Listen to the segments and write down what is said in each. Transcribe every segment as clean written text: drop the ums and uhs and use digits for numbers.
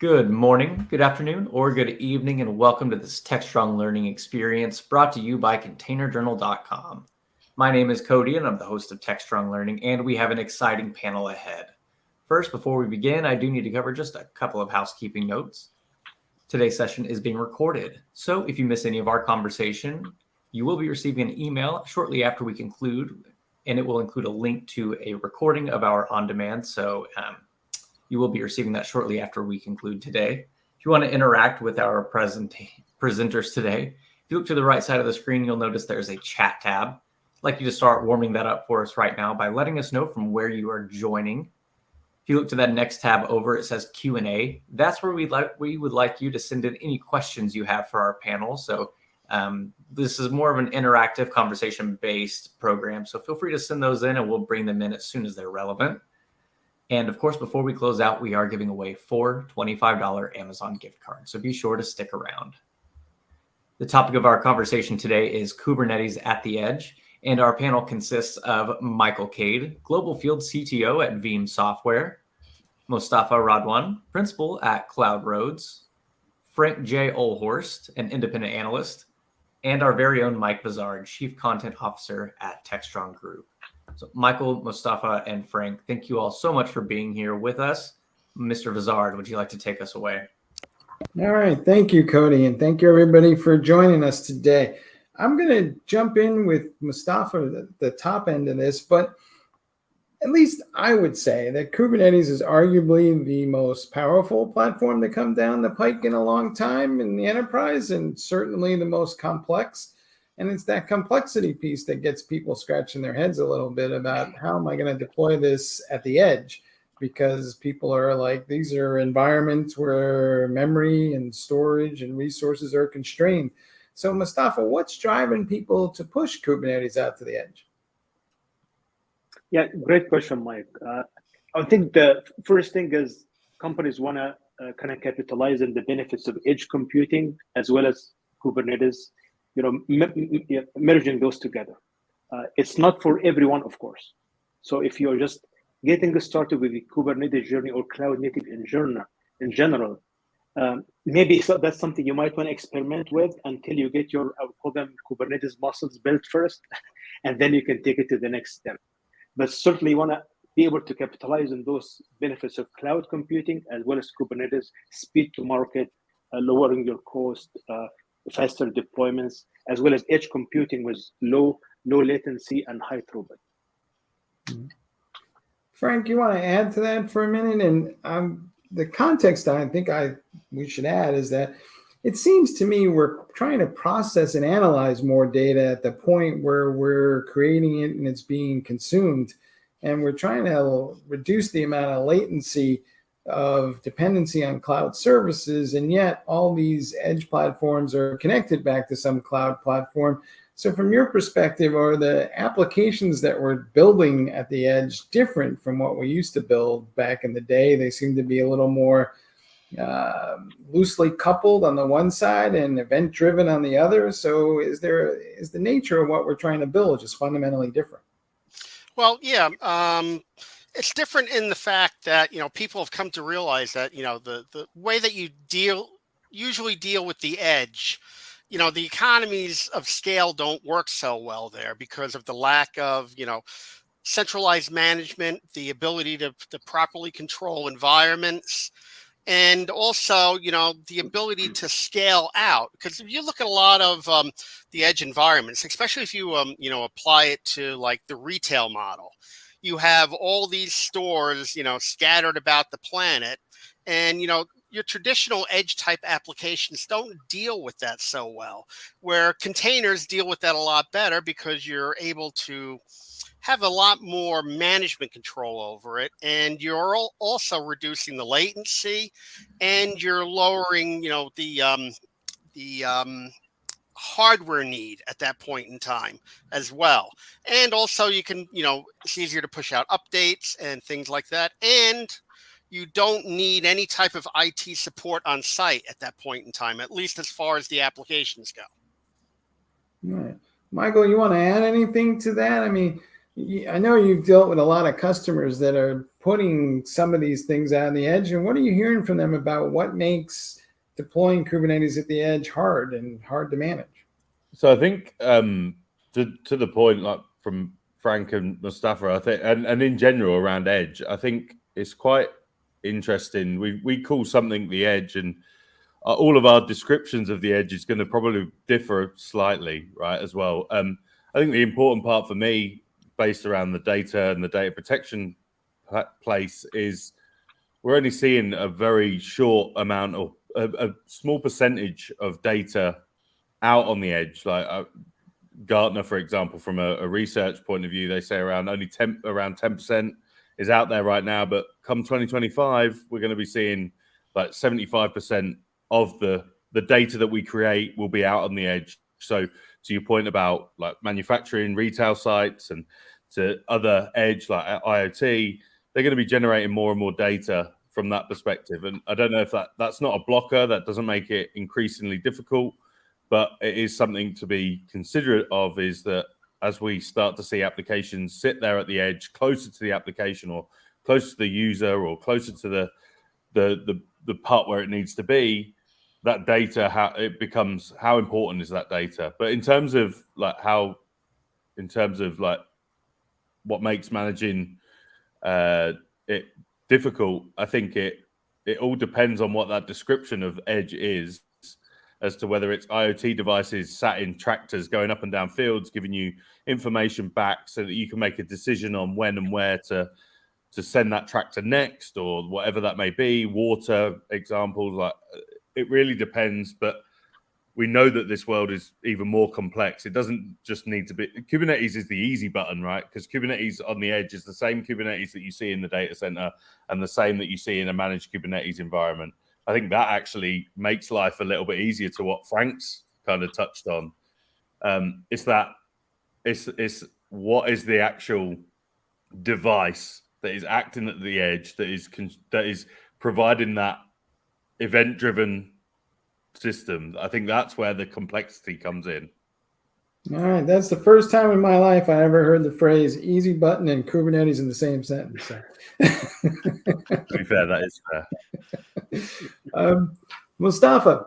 Good morning, good afternoon, or good evening, and welcome to this Techstrong learning experience brought to you by ContainerJournal.com. My name is Cody, and I'm the host of Techstrong Learning, and we have an exciting panel ahead. First, before we begin, I do need to cover just a couple of housekeeping notes. Today's session is being recorded, so if you miss any of our conversation, you will be receiving an email shortly after we conclude, and it will include a link to a recording of our on-demand, so you will be receiving that shortly after we conclude today. If you want to interact with our presenters today, if you look to the right side of the screen, you'll notice there's a chat tab. I'd like you to start warming that up for us right now by letting us know from where you are joining. If you look to that next tab over, it says Q&A. That's where we would like you to send in any questions you have for our panel. So this is more of an interactive conversation-based program. So feel free to send those in and we'll bring them in as soon as they're relevant. And of course, before we close out, we are giving away 4 $25 Amazon gift cards. So be sure to stick around. The topic of our conversation today is Kubernetes at the Edge. And our panel consists of Michael Cade, Global Field CTO at Veeam Software, Mostafa Radwan, Principal at Cloud Roads, Frank J. Olhorst, an independent analyst, and our very own Mike Vizard, Chief Content Officer at Techstrong Group. So Michael, Mostafa, and Frank, thank you all so much for being here with us. Mr. Vizard, would you like to take us away? All right. Thank you, Cody. And thank you, everybody, for joining us today. I'm going to jump in with Mostafa at the top end of this, but at least I would say that Kubernetes is arguably the most powerful platform to come down the pike in a long time in the enterprise, and certainly the most complex. And it's that complexity piece that gets people scratching their heads a little bit about how am I going to deploy this at the edge? Because people are like, these are environments where memory and storage and resources are constrained. So Mostafa, what's driving people to push Kubernetes out to the edge? Yeah, great question, Mike. I think the first thing is companies want to kind of capitalize on the benefits of edge computing as well as Kubernetes. Merging those together. It's not for everyone, of course. So if you're just getting started with the Kubernetes journey or cloud native in general, maybe that's something you might want to experiment with until you get your, I would call them Kubernetes muscles built first, and then you can take it to the next step. But certainly you want to be able to capitalize on those benefits of cloud computing as well as Kubernetes, speed to market, lowering your cost, faster deployments, as well as edge computing with low latency and high throughput. Frank, you want to add to that for a minute? And the context I think we should add is that it seems to me we're trying to process and analyze more data at the point where we're creating it and it's being consumed. And we're trying to reduce the amount of latency of dependency on cloud services, and yet all these edge platforms are connected back to some cloud platform. So from your perspective, are the applications that we're building at the edge different from what we used to build back in the day? They seem to be a little more loosely coupled on the one side and event-driven on the other. So is the nature of what we're trying to build just fundamentally different? Well, yeah. It's different in the fact that, people have come to realize that, the way that you usually deal with the edge, the economies of scale don't work so well there because of the lack of, centralized management, the ability to properly control environments, and also, the ability to scale out. Because if you look at a lot of the edge environments, especially if you, apply it to like the retail model, you have all these stores, scattered about the planet, and, your traditional edge type applications don't deal with that so well, where containers deal with that a lot better because you're able to have a lot more management control over it. And you're also reducing the latency, and you're lowering, the hardware need at that point in time as well. And also you can, it's easier to push out updates and things like that. And you don't need any type of IT support on site at that point in time, at least as far as the applications go. All right. Michael, you want to add anything to that? I mean, I know you've dealt with a lot of customers that are putting some of these things out on the edge, and what are you hearing from them about what makes deploying Kubernetes at the edge hard to manage? So I think to the point, like from Frank and Mustafa, I think, and in general around edge, I think it's quite interesting. We call something the edge, and all of our descriptions of the edge is going to probably differ slightly, right? As well. I think the important part for me, based around the data and the data protection place, is we're only seeing a very short amount of a small percentage of data out on the edge. Like Gartner, for example, from a research point of view, they say around 10% is out there right now. But come 2025, we're going to be seeing like 75% of the data that we create will be out on the edge. So to your point about like manufacturing, retail sites, and to other edge like IoT, they're going to be generating more and more data from that perspective. And I don't know if that's not a blocker. That doesn't make it increasingly difficult, but it is something to be considerate of, is that as we start to see applications sit there at the edge, closer to the application or closer to the user or closer to the part where it needs to be, that data, how important is that data? But in terms of like what makes managing it difficult, I think it all depends on what that description of edge is, as to whether it's IoT devices sat in tractors going up and down fields, giving you information back so that you can make a decision on when and where to send that tractor next, or whatever that may be. Water examples, like it really depends. But we know that this world is even more complex. It doesn't just need to be. Kubernetes is the easy button, right? Because Kubernetes on the edge is the same Kubernetes that you see in the data center and the same that you see in a managed Kubernetes environment. I think that actually makes life a little bit easier, to what Frank's kind of touched on. It's what is the actual device that is acting at the edge, that is providing that event-driven system. I think that's where the complexity comes in. All right, that's the first time in my life I ever heard the phrase "easy button" and Kubernetes in the same sentence. To be fair, that is fair. Mustafa,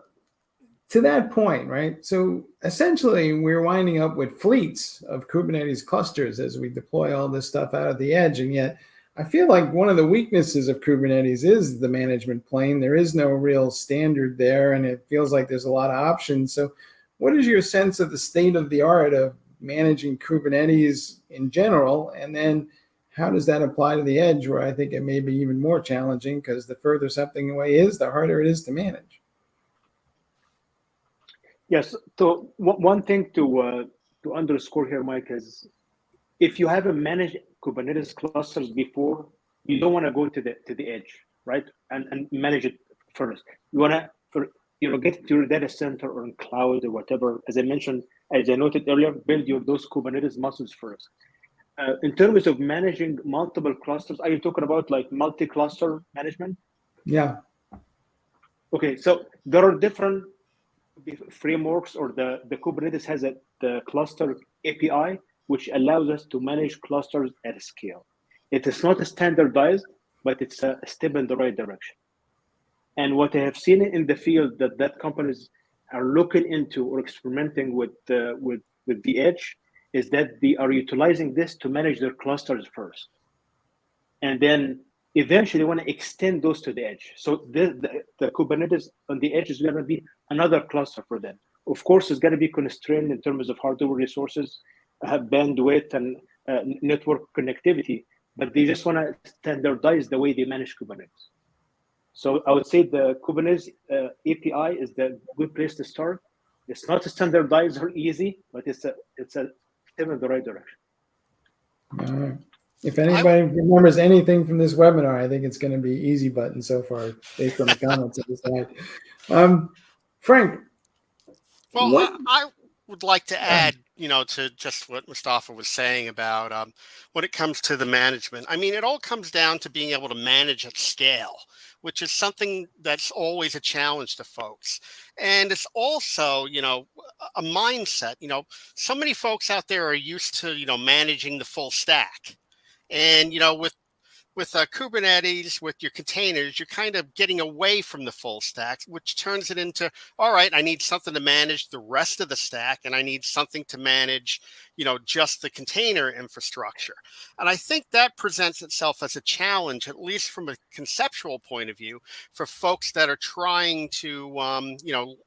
to that point, right? So essentially, we're winding up with fleets of Kubernetes clusters as we deploy all this stuff out of the edge, and yet I feel like one of the weaknesses of Kubernetes is the management plane. There is no real standard there, and it feels like there's a lot of options. So what is your sense of the state of the art of managing Kubernetes in general? And then how does that apply to the edge, where I think it may be even more challenging, because the further something away is, the harder it is to manage? Yes. So one thing to underscore here, Mike, is if you haven't managed Kubernetes clusters before, you don't want to go to the edge, right? And manage it first. You want to get to your data center or in cloud or whatever. As I mentioned, as I noted earlier, build those Kubernetes muscles first. In terms of managing multiple clusters, are you talking about like multi-cluster management? Yeah. Okay, so there are different frameworks, or the Kubernetes has the cluster API, which allows us to manage clusters at scale. It is not standardized, but it's a step in the right direction. And what I have seen in the field that companies are looking into or experimenting with the edge is that they are utilizing this to manage their clusters first, and then eventually want to extend those to the edge. So the Kubernetes on the edge is going to be another cluster for them. Of course, it's going to be constrained in terms of hardware resources, bandwidth, and network connectivity, but they just want to standardize the way they manage Kubernetes. So I would say the Kubernetes API is the good place to start. It's not standardized or easy, but it's a step in the right direction. All right. If anybody remembers anything from this webinar, I think it's going to be easy button so far, based on the comments on the side. Frank. Well, I would like to add, to just what Mustafa was saying about when it comes to the management. I mean, it all comes down to being able to manage at scale, which is something that's always a challenge to folks. And it's also, a mindset. So many folks out there are used to, managing the full stack. And, with Kubernetes, with your containers, you're kind of getting away from the full stack, which turns it into, all right, I need something to manage the rest of the stack, and I need something to manage, just the container infrastructure. And I think that presents itself as a challenge, at least from a conceptual point of view, for folks that are trying to,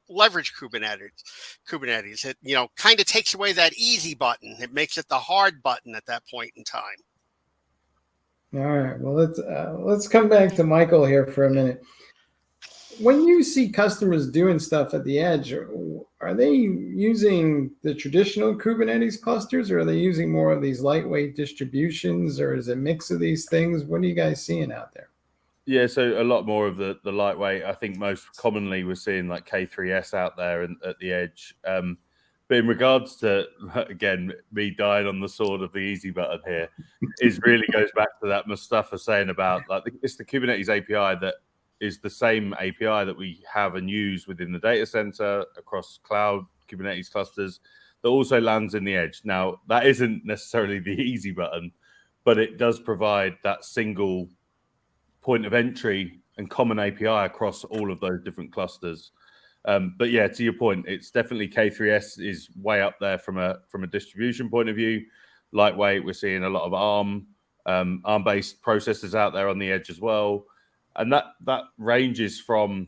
leverage Kubernetes. It, kind of takes away that easy button. It makes it the hard button at that point in time. All right. Well, let's come back to Michael here for a minute. When you see customers doing stuff at the edge, are they using the traditional Kubernetes clusters, or are they using more of these lightweight distributions, or is it a mix of these things? What are you guys seeing out there? Yeah, so a lot more of the lightweight. I think most commonly we're seeing like K3S out there and at the edge. But in regards to, again, me dying on the sword of the easy button here, is really goes back to that Mustafa saying about it's the Kubernetes API that is the same API that we have and use within the data center across cloud Kubernetes clusters that also lands in the edge. Now, that isn't necessarily the easy button, but it does provide that single point of entry and common API across all of those different clusters. But yeah, to your point, it's definitely K3S is way up there from a distribution point of view. Lightweight, we're seeing a lot of ARM-based processors out there on the edge as well, and that ranges from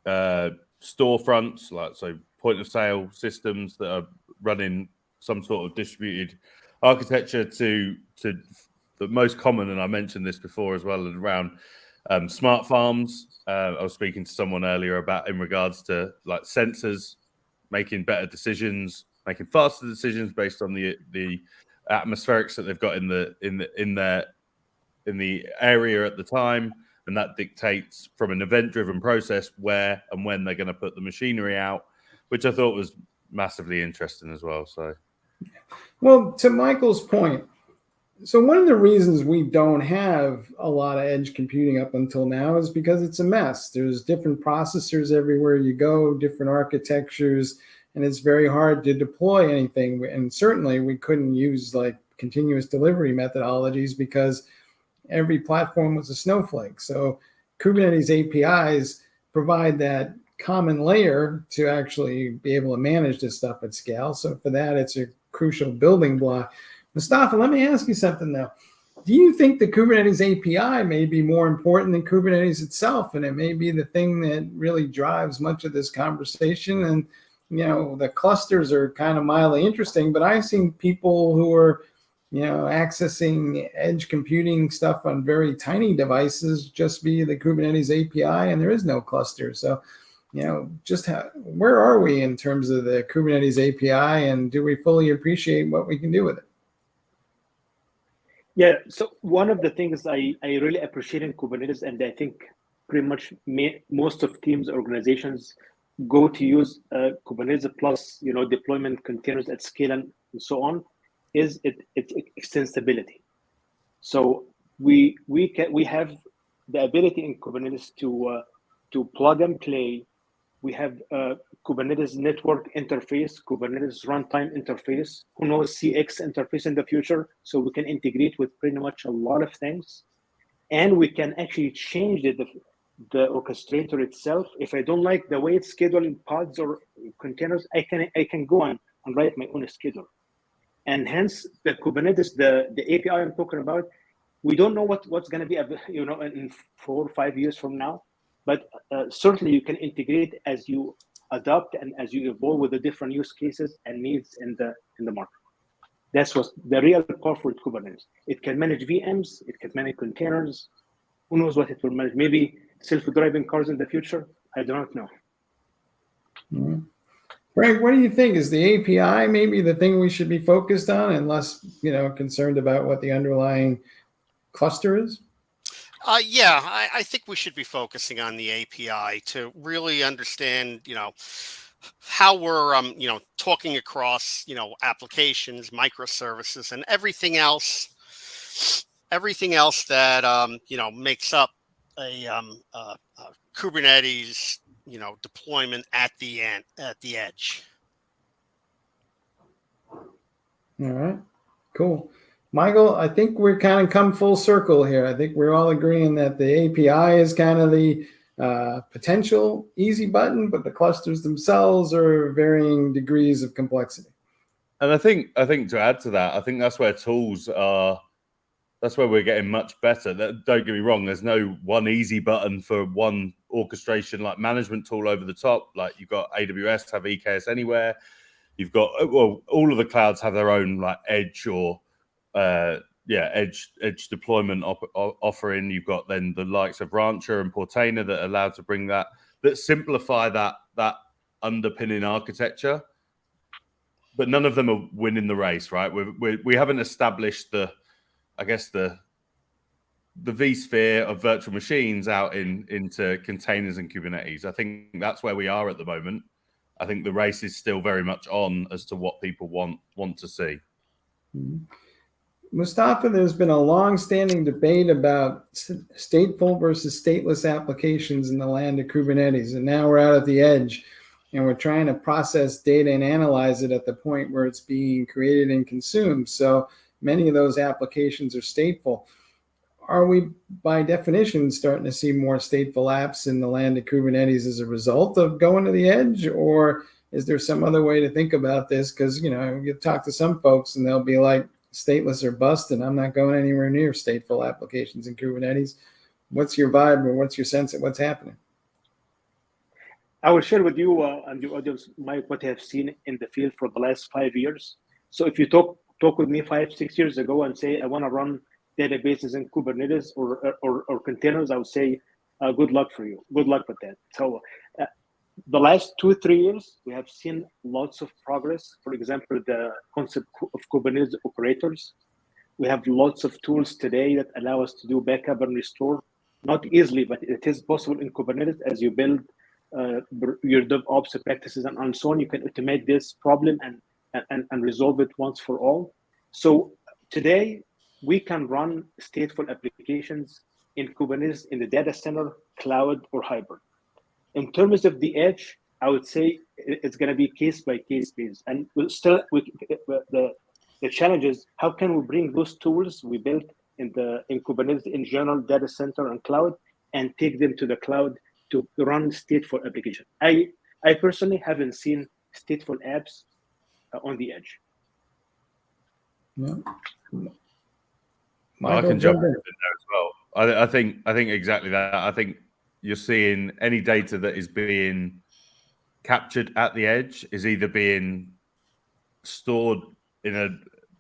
storefronts, so point of sale systems that are running some sort of distributed architecture to the most common, and I mentioned this before as well, around smart farms. I was speaking to someone earlier about in regards to like sensors making better decisions, making faster decisions based on the atmospherics that they've got in the area at the time, and that dictates from an event-driven process where and when they're going to put the machinery out, which I thought was massively interesting as well. So, well, to Michael's point. So one of the reasons we don't have a lot of edge computing up until now is because it's a mess. There's different processors everywhere you go, different architectures, and it's very hard to deploy anything. And certainly we couldn't use like continuous delivery methodologies because every platform was a snowflake. So Kubernetes APIs provide that common layer to actually be able to manage this stuff at scale. So for that, it's a crucial building block. Mustafa, let me ask you something now. Do you think the Kubernetes API may be more important than Kubernetes itself, and it may be the thing that really drives much of this conversation? And, the clusters are kind of mildly interesting, but I've seen people who are, accessing edge computing stuff on very tiny devices just via the Kubernetes API, and there is no cluster. So, where are we in terms of the Kubernetes API, and do we fully appreciate what we can do with it? Yeah, so one of the things I really appreciate in Kubernetes, and I think pretty much most of teams, organizations go to use Kubernetes plus, deployment containers at scale and so on, is its extensibility. So we have the ability in Kubernetes to plug and play. We have Kubernetes network interface, Kubernetes runtime interface, who knows CX interface in the future, so we can integrate with pretty much a lot of things. And we can actually change the orchestrator itself. If I don't like the way it's scheduled in pods or containers, I can go on and write my own schedule. And hence the Kubernetes, the API I'm talking about, we don't know what's going to be, in 4 or 5 years from now. But certainly you can integrate as you adopt and as you evolve with the different use cases and needs in the market. That's what the real powerful Kubernetes. It can manage VMs, it can manage containers. Who knows what it will manage? Maybe self-driving cars in the future. I do not know. Mm-hmm. Frank, what do you think? Is the API maybe the thing we should be focused on and less, concerned about what the underlying cluster is? Yeah, I think we should be focusing on the API to really understand, how we're, talking across, applications, microservices, and everything else that, makes up a Kubernetes, deployment at the edge. All right, cool. Michael, I think we're kind of come full circle here. I think we're all agreeing that the API is kind of the potential easy button, but the clusters themselves are varying degrees of complexity. And I think to add to that, I think that's where tools are. That's where we're getting much better. Don't get me wrong. There's no one easy button for one orchestration like management tool over the top. Like you've got AWS have EKS Anywhere. You've got all of the clouds have their own like edge or edge deployment offering. You've got then the likes of Rancher and Portainer that are allowed to bring that simplify that underpinning architecture. But none of them are winning the race, right? We haven't established the vSphere of virtual machines out into containers and Kubernetes. I think that's where we are at the moment. I think the race is still very much on as to what people want to see. Mustafa, there's been a long-standing debate about stateful versus stateless applications in the land of Kubernetes, and now we're out at the edge, and we're trying to process data and analyze it at the point where it's being created and consumed. So many of those applications are stateful. Are we, by definition, starting to see more stateful apps in the land of Kubernetes as a result of going to the edge? Or is there some other way to think about this? Because, you talk to some folks and they'll be like, stateless or bust, and I'm not going anywhere near stateful applications in Kubernetes. What's your vibe, or what's your sense of what's happening? I will share with you and your audience, Mike, what I have seen in the field for the last 5 years. So if you talk with me 5-6 years ago and say, I want to run databases in Kubernetes or containers, I would say, good luck for you. Good luck with that. So the last 2-3 years, we have seen lots of progress. For example, the concept of Kubernetes operators. We have lots of tools today that allow us to do backup and restore, not easily, but it is possible in Kubernetes. As you build your DevOps practices and so on, you can automate this problem and resolve it once for all. So today, we can run stateful applications in Kubernetes in the data center, cloud, or hybrid. In terms of the edge, I would say it's going to be case by case basis. And the challenge is, how can we bring those tools we built in Kubernetes in general, data center and cloud, and take them to the cloud to run stateful application? I personally haven't seen stateful apps on the edge. Yeah. I can jump in there as well. I think exactly that. I think you're seeing any data that is being captured at the edge is either being stored in a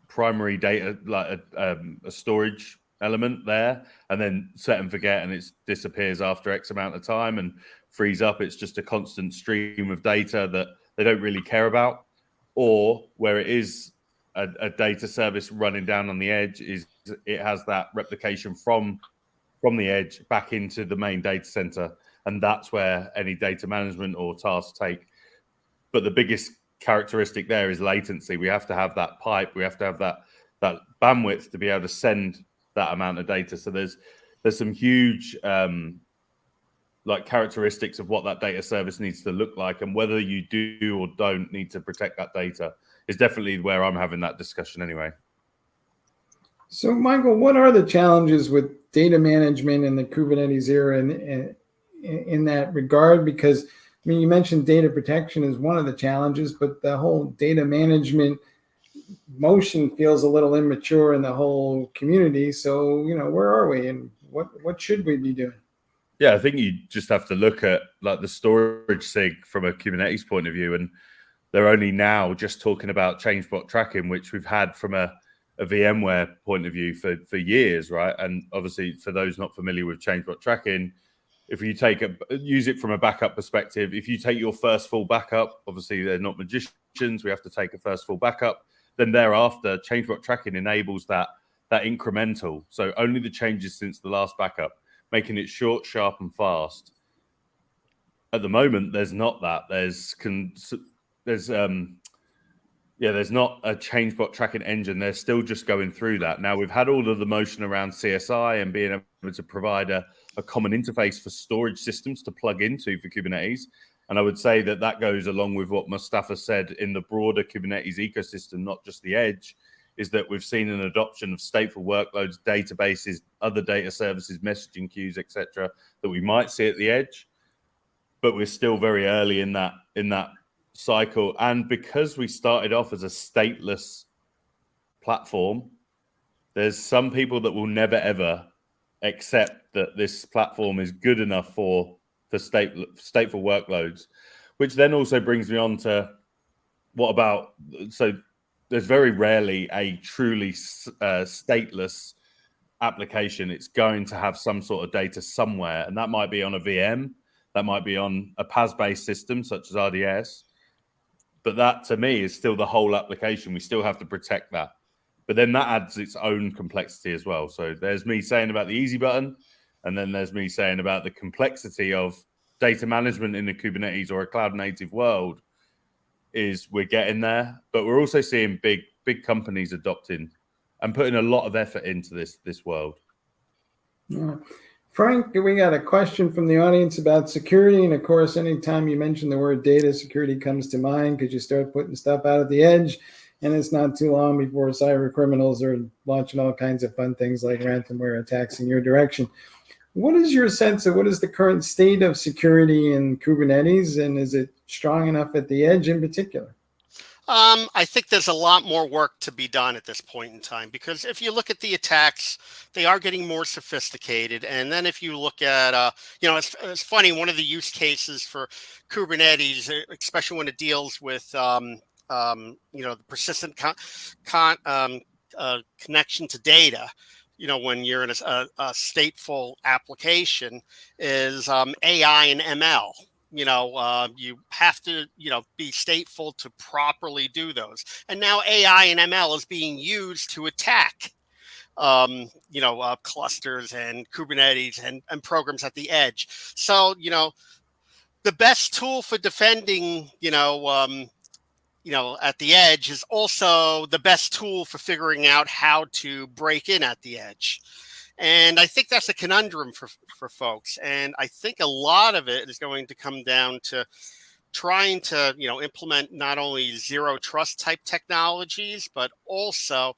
primary data, like a storage element there, and then set and forget, and it disappears after X amount of time and frees up. It's just a constant stream of data that they don't really care about. Or where it is a data service running down on the edge, is it has that replication from the edge back into the main data center, and that's where any data management or tasks take. But the biggest characteristic there is latency. We have to have that pipe. We have to have that bandwidth to be able to send that amount of data. So there's some huge characteristics of what that data service needs to look like, and whether you do or don't need to protect that data is definitely where I'm having that discussion anyway. So, Michael, what are the challenges with data management in the Kubernetes era in that regard? Because, you mentioned data protection is one of the challenges, but the whole data management motion feels a little immature in the whole community. So, where are we, and what should we be doing? Yeah, I think you just have to look at the storage SIG from a Kubernetes point of view, and they're only now just talking about change block tracking, which we've had from a VMware point of view for years, right? And obviously, for those not familiar with change block tracking, if you use it from a backup perspective, if you take your first full backup, obviously they're not magicians, we have to take a first full backup. Then thereafter, change block tracking enables that incremental. So only the changes since the last backup, making it short, sharp, and fast. At the moment, there's not that. There's not a change block tracking engine. They're still just going through that. Now, we've had all of the motion around CSI and being able to provide a common interface for storage systems to plug into for Kubernetes. And I would say that goes along with what Mustafa said in the broader Kubernetes ecosystem, not just the edge, is that we've seen an adoption of stateful workloads, databases, other data services, messaging queues, etc., that we might see at the edge, but we're still very early in that cycle. And because we started off as a stateless platform, there's some people that will never ever accept that this platform is good enough for stateful workloads, which then also brings me on to what about, so there's very rarely a truly stateless application. It's going to have some sort of data somewhere, and that might be on a VM, that might be on a PaaS-based system such as RDS, but that to me is still the whole application. We still have to protect that. But then that adds its own complexity as well. So there's me saying about the easy button, and then there's me saying about the complexity of data management in a Kubernetes or a cloud native world. Is we're getting there, but we're also seeing big companies adopting and putting a lot of effort into this world. Yeah. Frank, we got a question from the audience about security. And of course, anytime you mention the word data, security comes to mind because you start putting stuff out at the edge. And it's not too long before cyber criminals are launching all kinds of fun things like ransomware attacks in your direction. What is your sense of what is the current state of security in Kubernetes, and is it strong enough at the edge in particular? I think there's a lot more work to be done at this point in time, because if you look at the attacks, they are getting more sophisticated. And then if you look at, it's funny, one of the use cases for Kubernetes, especially when it deals with, the persistent connection to data, when you're in a stateful application, is AI and ML. You have to, be stateful to properly do those. And now AI and ML is being used to attack, clusters and Kubernetes and programs at the edge. So, the best tool for defending, at the edge is also the best tool for figuring out how to break in at the edge. And I think that's a conundrum for folks. And I think a lot of it is going to come down to trying to, implement not only zero trust type technologies, but also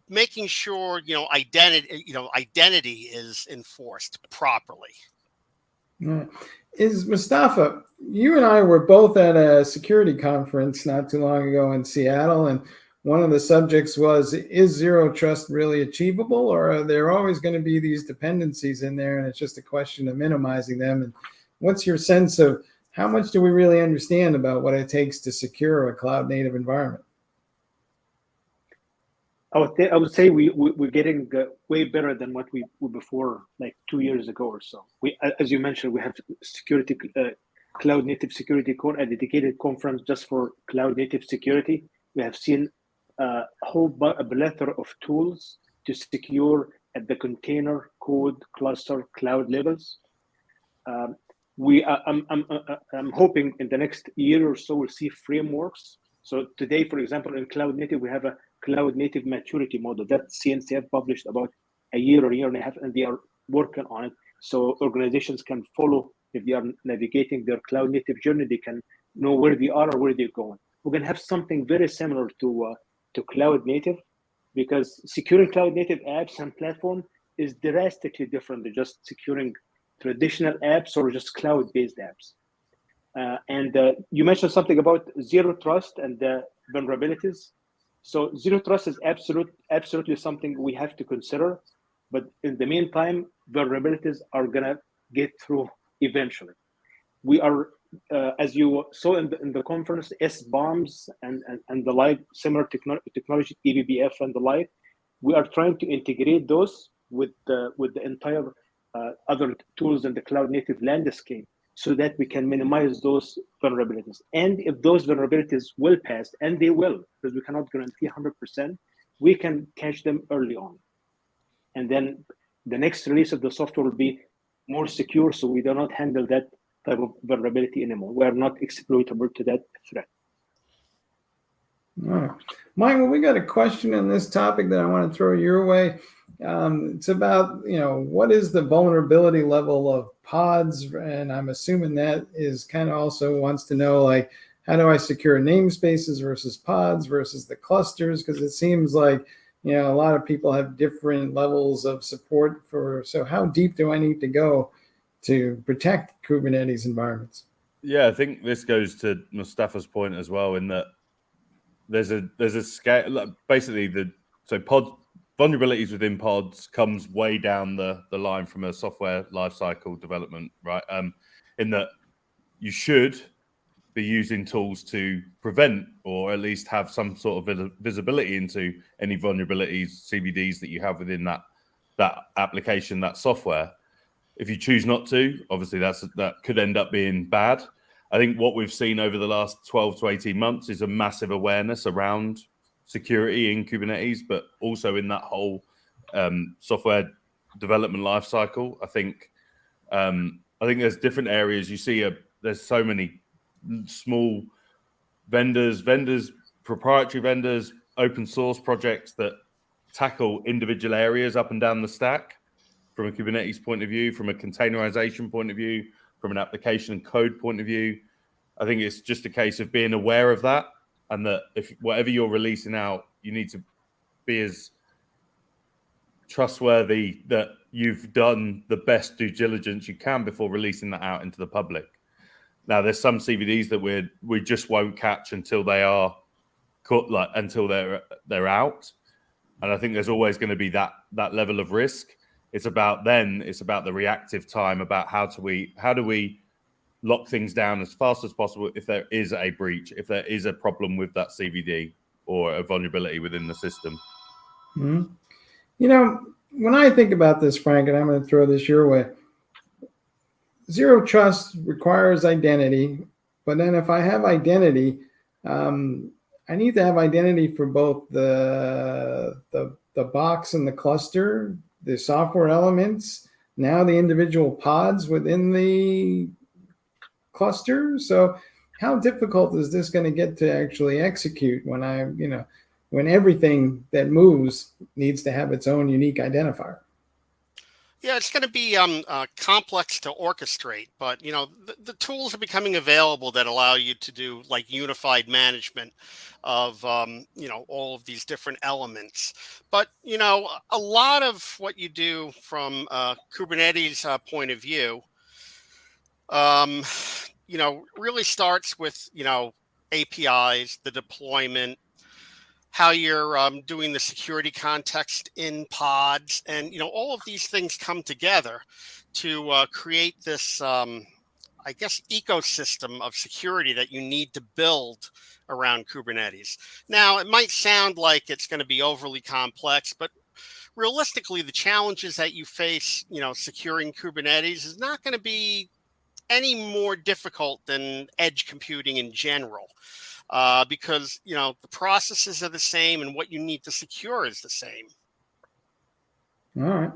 making sure, identity is enforced properly. Yeah. Is Mustafa, you and I were both at a security conference not too long ago in Seattle, and one of the subjects was, is zero trust really achievable, or are there always going to be these dependencies in there and it's just a question of minimizing them? And what's your sense of how much do we really understand about what it takes to secure a cloud native environment? I would say we're getting way better than what we were before, like 2 years ago or so. As you mentioned, we have security, cloud native security core, a dedicated conference just for cloud native security. We have seen a plethora of tools to secure at the container, code, cluster, cloud levels. I'm hoping in the next year or so we'll see frameworks. So today, for example, in cloud native, we have a cloud native maturity model that CNCF published about a year or year and a half, and they are working on it. So organizations can follow, if they are navigating their cloud native journey, they can know where they are or where they're going. We're going to have something very similar to cloud native, because securing cloud native apps and platform is drastically different than just securing traditional apps or just cloud-based apps. And you mentioned something about zero trust and the vulnerabilities. So zero trust is absolutely something we have to consider. But in the meantime, vulnerabilities are going to get through eventually. We are, as you saw in the conference, SBOMs and the like, similar technology, eBPF and the like, we are trying to integrate those with the entire other tools in the cloud native landscape, so that we can minimize those vulnerabilities. And if those vulnerabilities will pass, and they will, because we cannot guarantee 100%, we can catch them early on. And then the next release of the software will be more secure, so we do not handle that type of vulnerability anymore. We are not exploitable to that threat. All right. Michael, we got a question on this topic that I want to throw your way. It's about, what is the vulnerability level of pods? And I'm assuming that is kind of also wants to know, like, how do I secure namespaces versus pods versus the clusters? Because it seems like, you know, a lot of people have different levels of support for, so how deep do I need to go to protect Kubernetes environments? Yeah, I think this goes to Mustafa's point as well, in that there's a scale, basically pod vulnerabilities within pods comes way down the line from a software lifecycle development, right? In that you should be using tools to prevent, or at least have some sort of visibility into any vulnerabilities, CVDs that you have within that application, that software. If you choose not to, obviously that could end up being bad. I think what we've seen over the last 12 to 18 months is a massive awareness around security in Kubernetes, but also in that whole software development lifecycle. I think there's different areas. You see, there's so many small vendors, proprietary vendors, open source projects that tackle individual areas up and down the stack from a Kubernetes point of view, from a containerization point of view, from an application and code point of view. I think it's just a case of being aware of that, and that if whatever you're releasing out, you need to be as trustworthy that you've done the best due diligence you can before releasing that out into the public. Now, there's some CVDs that we just won't catch until they are caught, until they're out, and I think there's always going to be that level of risk. It's about the reactive time, about how do we lock things down as fast as possible if there is a breach, if there is a problem with that CVD or a vulnerability within the system. Mm-hmm. You know, when I think about this, Frank, and I'm going to throw this your way, zero trust requires identity, but then if I have identity, I need to have identity for both the box and the cluster, the software elements, now the individual pods within the cluster. So how difficult is this going to get to actually execute when everything that moves needs to have its own unique identifier? Yeah, it's going to be complex to orchestrate, but the tools are becoming available that allow you to do like unified management of all of these different elements. But a lot of what you do from Kubernetes point of view, really starts with APIs, the deployment, how you're doing the security context in pods, and all of these things come together to create this ecosystem of security that you need to build around Kubernetes. Now, it might sound like it's going to be overly complex, but realistically, the challenges that you face securing Kubernetes is not going to be any more difficult than edge computing in general. Because the processes are the same and what you need to secure is the same. All right.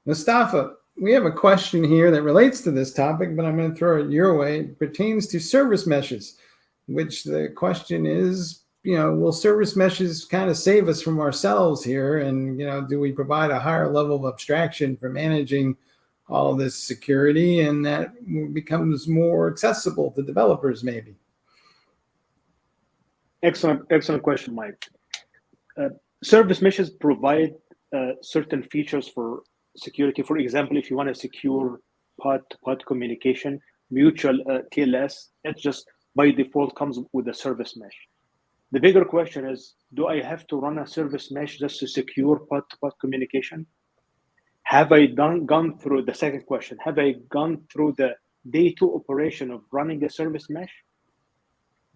Mustafa, we have a question here that relates to this topic, but I'm going to throw it your way. It pertains to service meshes, which the question is, will service meshes kind of save us from ourselves here? And, do we provide a higher level of abstraction for managing all this security, and that becomes more accessible to developers maybe? Excellent question, Mike. Service meshes provide certain features for security. For example, if you want to secure pod-to-pod communication, mutual TLS, it just by default comes with a service mesh. The bigger question is, do I have to run a service mesh just to secure pod-to-pod communication? Have I gone through the second question? Have I gone through the day two operation of running a service mesh?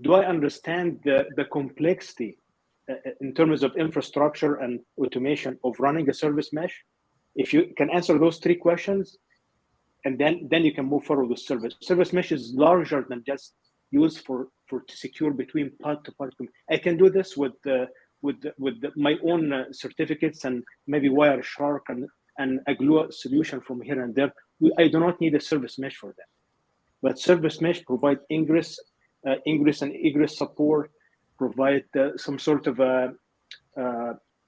Do I understand the complexity in terms of infrastructure and automation of running a service mesh? If you can answer those three questions, and then you can move forward with service. Service mesh is larger than just used to secure between pod to pod. I can do this with my own certificates and maybe Wireshark and a glue solution from here and there. I do not need a service mesh for that. But service mesh provide ingress and egress support, provide some sort of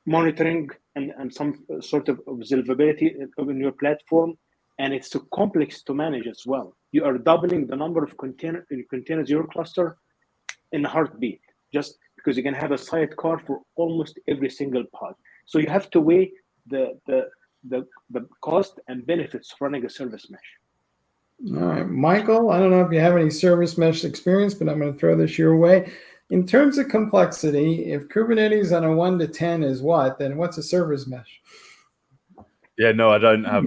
monitoring and some sort of observability in your platform, and it's too complex to manage as well. You are doubling the number of containers in your cluster. in a heartbeat, just because you can have a sidecar for almost every single pod. So you have to weigh the cost and benefits of running a service mesh. All right, Michael, I don't know if you have any service mesh experience, but I'm going to throw this your way. In terms of complexity, if Kubernetes on a 1 to 10 is what, then what's a service mesh? Yeah, no, I don't have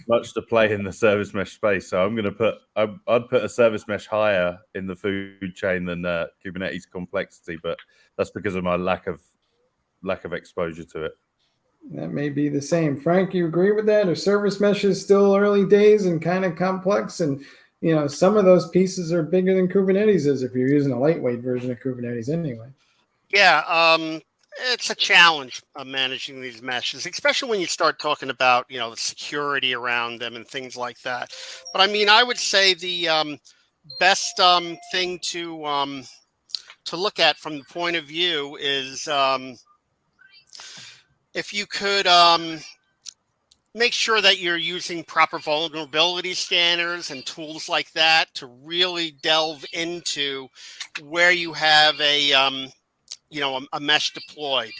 much to play in the service mesh space, so I'm going to put I'd put a service mesh higher in the food chain than Kubernetes complexity, but that's because of my lack of exposure to it. That may be the same. Frank, you agree with that? Or service mesh is still early days and kind of complex, and some of those pieces are bigger than Kubernetes is if you're using a lightweight version of Kubernetes anyway. Yeah, it's a challenge managing these meshes, especially when you start talking about the security around them and things like that. But I mean, I would say the best thing to look at from the point of view is if you could make sure that you're using proper vulnerability scanners and tools like that to really delve into where you have a mesh deployed.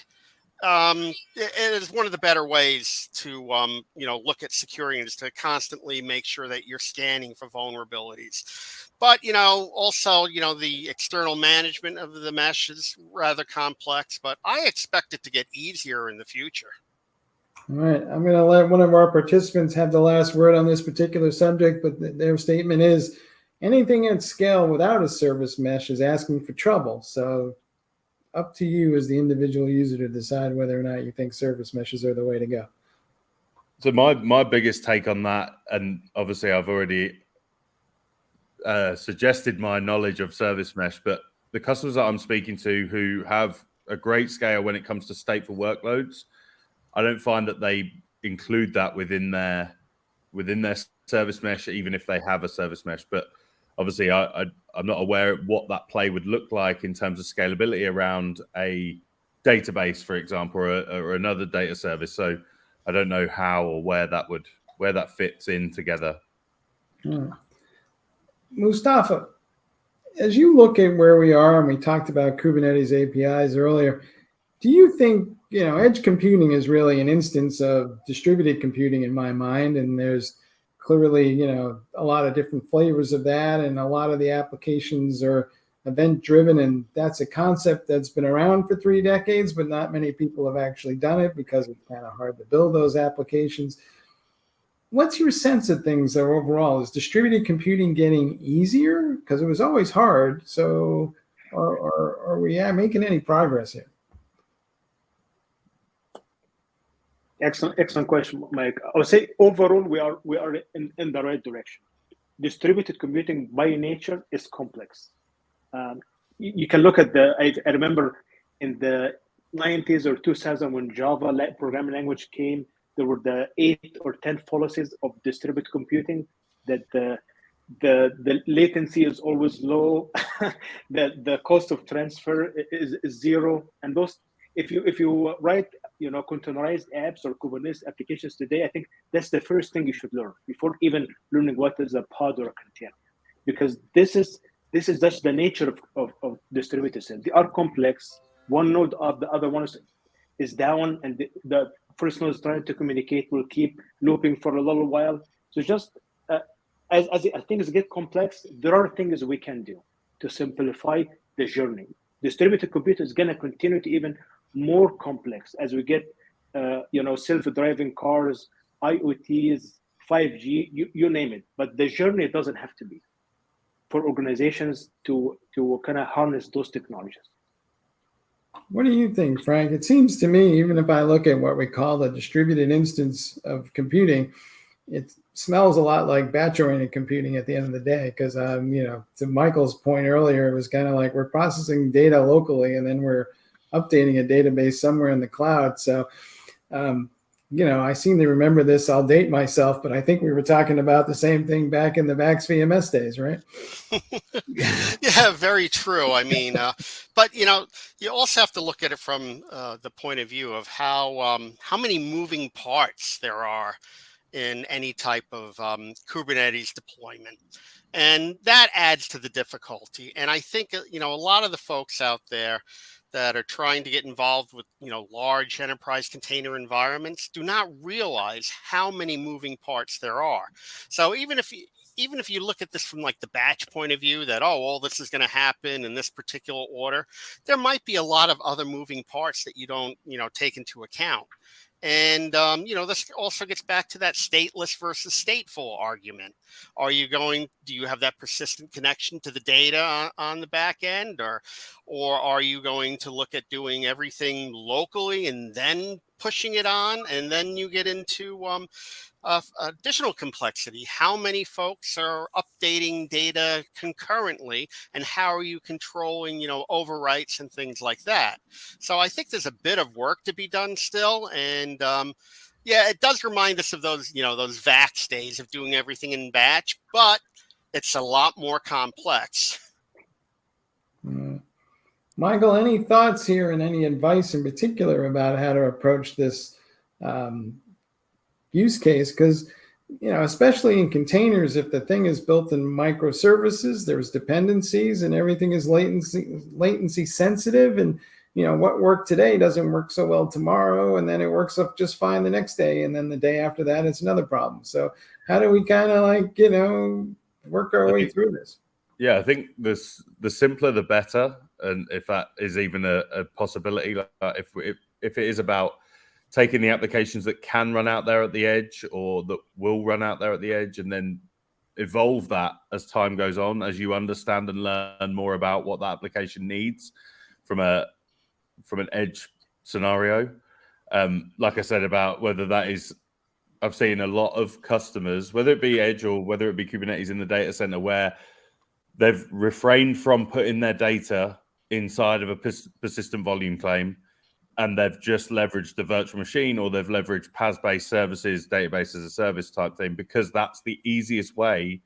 It is one of the better ways to look at security, is to constantly make sure that you're scanning for vulnerabilities. But also the external management of the mesh is rather complex, but I expect it to get easier in the future. All right, I'm going to let one of our participants have the last word on this particular subject, but their statement is anything at scale without a service mesh is asking for trouble. So up to you as the individual user to decide whether or not you think service meshes are the way to go. So my biggest take on that, and obviously I've already suggested my knowledge of service mesh, but the customers that I'm speaking to who have a great scale when it comes to stateful workloads, I don't find that they include that within their service mesh, even if they have a service mesh. But obviously, I'm not aware of what that play would look like in terms of scalability around a database, for example, or another data service. So I don't know how or where that fits in together. Mustafa, as you look at where we are, and we talked about Kubernetes APIs earlier, do you think edge computing is really an instance of distributed computing in my mind? And there's clearly, a lot of different flavors of that, and a lot of the applications are event-driven, and that's a concept that's been around for 3 decades, but not many people have actually done it because it's kind of hard to build those applications. What's your sense of things though overall? Is distributed computing getting easier? Because it was always hard. So are we making any progress here? Excellent question, Mike. I would say overall we are in the right direction. Distributed computing by nature is complex. You can look at I remember in the 90s or 2000 when Java programming language came, there were the 8 or 10 policies of distributed computing that the latency is always low, the cost of transfer is zero, and those if you write containerized apps or Kubernetes applications today, I think that's the first thing you should learn before even learning what is a pod or a container, because this is just the nature of distributed systems. They are complex. One node up, the other one is down, and the first node is trying to communicate, will keep looping for a little while. So just as things get complex, there are things we can do to simplify the journey. Distributed computing is going to continue to even more complex as we get self-driving cars, IoTs, 5G, you name it. But the journey doesn't have to be for organizations to kind of harness those technologies. What do you think, Frank? It seems to me, even if I look at what we call the distributed instance of computing, it smells a lot like batch-oriented computing at the end of the day, because to Michael's point earlier, it was kind of like we're processing data locally and then we're updating a database somewhere in the cloud. So I seem to remember this. I'll date myself, but I think we were talking about the same thing back in the VAX VMS days, right? Yeah, very true. I mean, but you also have to look at it from the point of view of how many moving parts there are in any type of Kubernetes deployment. And that adds to the difficulty. And I think, a lot of the folks out there that are trying to get involved with, large enterprise container environments do not realize how many moving parts there are. So even if you look at this from like the batch point of view that, all this is going to happen in this particular order, there might be a lot of other moving parts that you don't, take into account. And, this also gets back to that stateless versus stateful argument. Do you have that persistent connection to the data on the back end, or are you going to look at doing everything locally and then pushing it on? And then you get into additional complexity. How many folks are updating data concurrently, and how are you controlling, overwrites and things like that? So I think there's a bit of work to be done still. And it does remind us of those, those VAX days of doing everything in batch, but it's a lot more complex. Michael, any thoughts here and any advice in particular about how to approach this use case? Because, especially in containers, if the thing is built in microservices, there's dependencies and everything is latency sensitive. And, what worked today doesn't work so well tomorrow. And then it works up just fine the next day. And then the day after that, it's another problem. So how do we kind of work our way through this? Yeah, I think the simpler, the better. And if that is even a possibility, like if it is about taking the applications that can run out there at the edge or that will run out there at the edge, and then evolve that as time goes on, as you understand and learn more about what that application needs from an edge scenario. Like I said, about whether that is, I've seen a lot of customers, whether it be edge or whether it be Kubernetes in the data center, where they've refrained from putting their data inside of a persistent volume claim, and they've just leveraged the virtual machine, or they've leveraged PaaS-based services, database as a service type thing, because that's the easiest way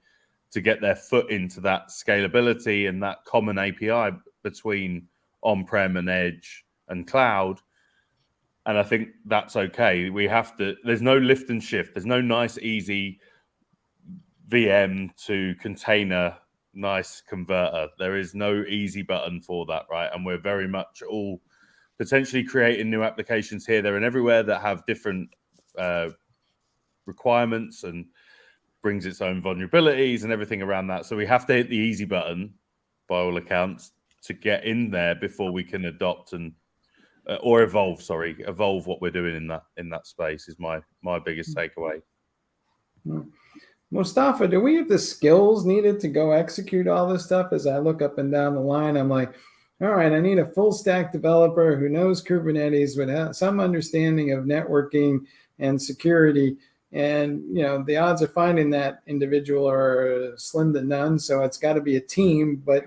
to get their foot into that scalability and that common API between on-prem and edge and cloud. And I think that's okay. There's no lift and shift. There's no nice, easy VM to container, nice converter. There is no easy button for that, right? And we're very much all potentially creating new applications here, there, and everywhere that have different requirements and brings its own vulnerabilities and everything around that. So we have to hit the easy button, by all accounts, to get in there before we can adopt and evolve what we're doing in that space is my biggest takeaway. Mustafa, do we have the skills needed to go execute all this stuff? As I look up and down the line, I'm like, all right, I need a full stack developer who knows Kubernetes with some understanding of networking and security. And, the odds of finding that individual are slim to none. So it's got to be a team. But,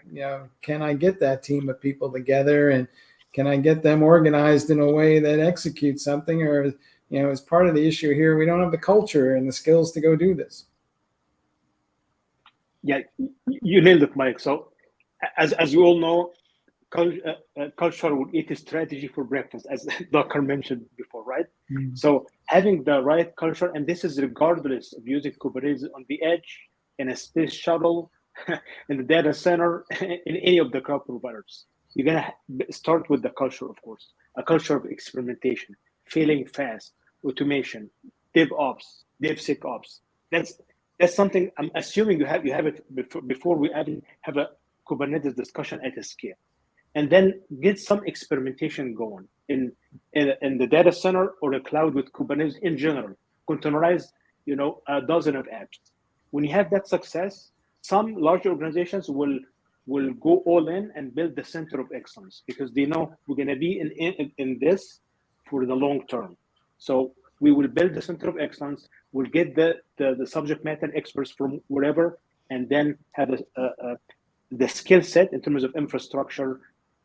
can I get that team of people together, and can I get them organized in a way that executes something? Or, as part of the issue here, we don't have the culture and the skills to go do this. Yeah, you nailed it, Mike. So as you all know, culture will eat a strategy for breakfast, as Docker mentioned before, right? Mm-hmm. So having the right culture, and this is regardless of using Kubernetes on the edge, in a space shuttle, in the data center, in any of the cloud providers. You're going to start with the culture, of course, a culture of experimentation, failing fast, automation, DevOps, DevSecOps. That's something I'm assuming you have it before we even have a Kubernetes discussion at a scale. And then get some experimentation going in the data center or the cloud with Kubernetes in general. Containerize, a dozen of apps. When you have that success, some large organizations will go all in and build the center of excellence, because they know we're going to be in this for the long term. So we will build the center of excellence. We'll get the subject matter experts from wherever, and then have the skill set in terms of infrastructure,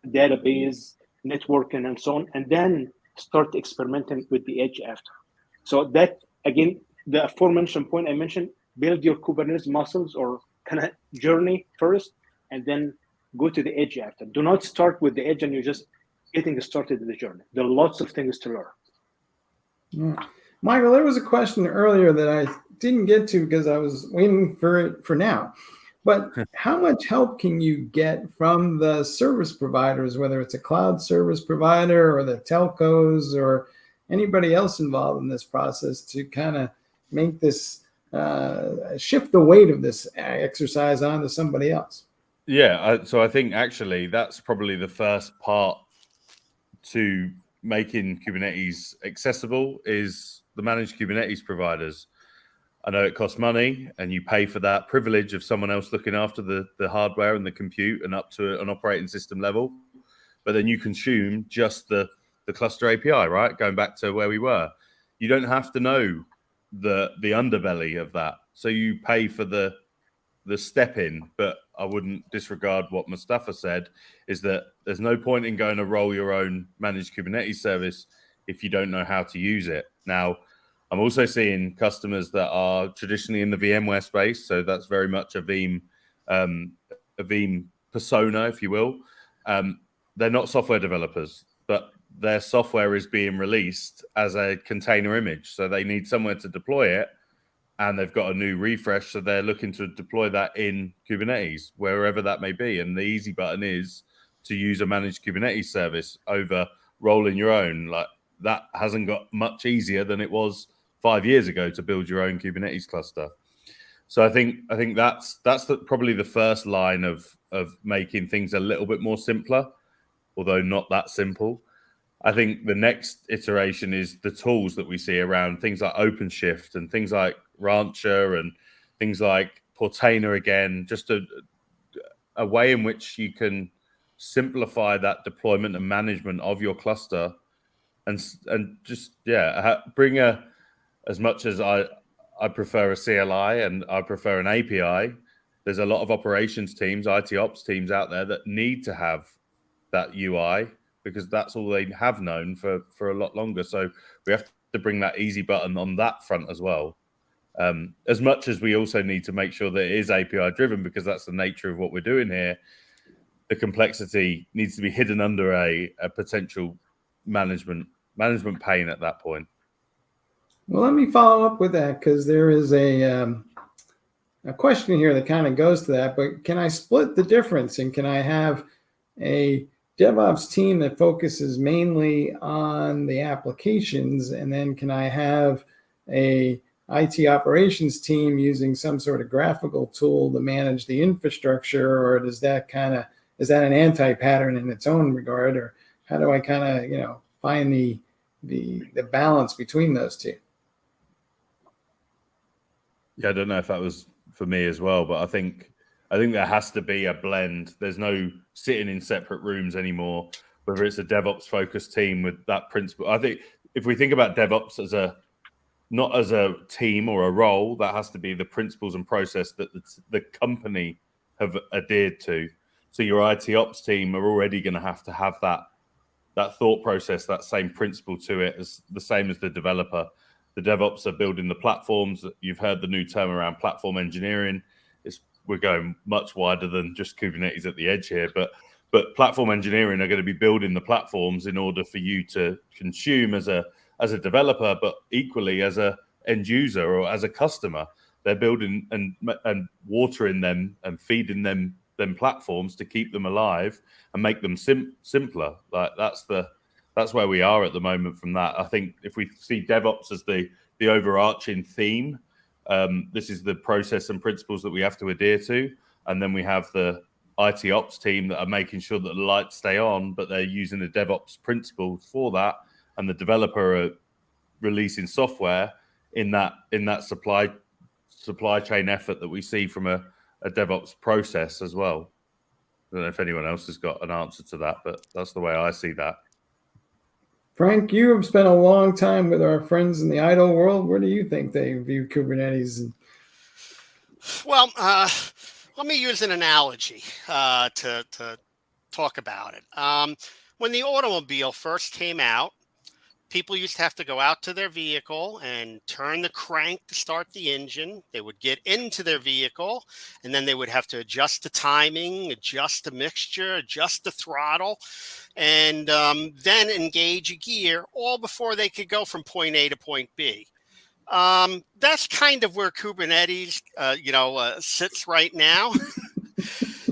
database, networking, and so on, and then start experimenting with the edge after. So that, again, the aforementioned point I mentioned, build your Kubernetes muscles or kind of journey first, and then go to the edge after. Do not start with the edge and you're just getting started in the journey. There are lots of things to learn. Yeah. Michael, there was a question earlier that I didn't get to because I was waiting for it for now. But how much help can you get from the service providers, whether it's a cloud service provider or the telcos or anybody else involved in this process, to kind of make this shift the weight of this exercise onto somebody else? Yeah, so I think actually that's probably the first part to making Kubernetes accessible is the managed Kubernetes providers. I know it costs money and you pay for that privilege of someone else looking after the hardware and the compute and up to an operating system level, but then you consume just the cluster API, right? Going back to where we were. You don't have to know the underbelly of that. So you pay for the step in, but I wouldn't disregard what Mustafa said, is that there's no point in going to roll your own managed Kubernetes service if you don't know how to use it. Now, I'm also seeing customers that are traditionally in the VMware space, so that's very much a Veeam persona, if you will. They're not software developers, but their software is being released as a container image, so they need somewhere to deploy it, and they've got a new refresh, so they're looking to deploy that in Kubernetes, wherever that may be. And the easy button is to use a managed Kubernetes service over rolling your own. Like, that hasn't got much easier than it was 5 years ago to build your own Kubernetes cluster. So I think that's probably the first line of making things a little bit more simpler, although not that simple. I think the next iteration is the tools that we see around things like OpenShift and things like Rancher and things like Portainer again, just a way in which you can simplify that deployment and management of your cluster and just, bring as much as I prefer a CLI and I prefer an API, there's a lot of operations teams, IT ops teams out there that need to have that UI because that's all they have known for a lot longer. So we have to bring that easy button on that front as well. As much as we also need to make sure that it is API driven, because that's the nature of what we're doing here. The complexity needs to be hidden under a potential management pane at that point. Well, let me follow up with that, because there is a question here that kind of goes to that. But can I split the difference, and can I have a DevOps team that focuses mainly on the applications, and then can I have a IT operations team using some sort of graphical tool to manage the infrastructure, or is that an anti-pattern in its own regard, or how do I kind of find the balance between those two? Yeah, I don't know if that was for me as well, but I think there has to be a blend. There's no sitting in separate rooms anymore, whether it's a DevOps focused team with that principle. I think if we think about DevOps not as a team or a role, that has to be the principles and process that the company have adhered to. So your IT ops team are already going to have that thought process, that same principle to it, as the same as the developer. The DevOps are building the platforms. You've heard the new term around platform engineering. We're going much wider than just Kubernetes at the edge here, but platform engineering are going to be building the platforms in order for you to consume as a developer, but equally as a end user or as a customer. They're building and watering them and feeding them platforms to keep them alive and make them simpler. Like that's where we are at the moment from that. I think if we see DevOps as the overarching theme, this is the process and principles that we have to adhere to. And then we have the IT ops team that are making sure that the lights stay on, but they're using the DevOps principle for that. And the developer are releasing software in that supply chain effort that we see from a DevOps process as well. I don't know if anyone else has got an answer to that, but that's the way I see that. Frank, you have spent a long time with our friends in the IDLE world. Where do you think they view Kubernetes? Well, let me use an analogy to talk about it. When the automobile first came out, people used to have to go out to their vehicle and turn the crank to start the engine. They would get into their vehicle, and then they would have to adjust the timing, adjust the mixture, adjust the throttle, and then engage a gear, all before they could go from point A to point B. That's kind of where Kubernetes, sits right now.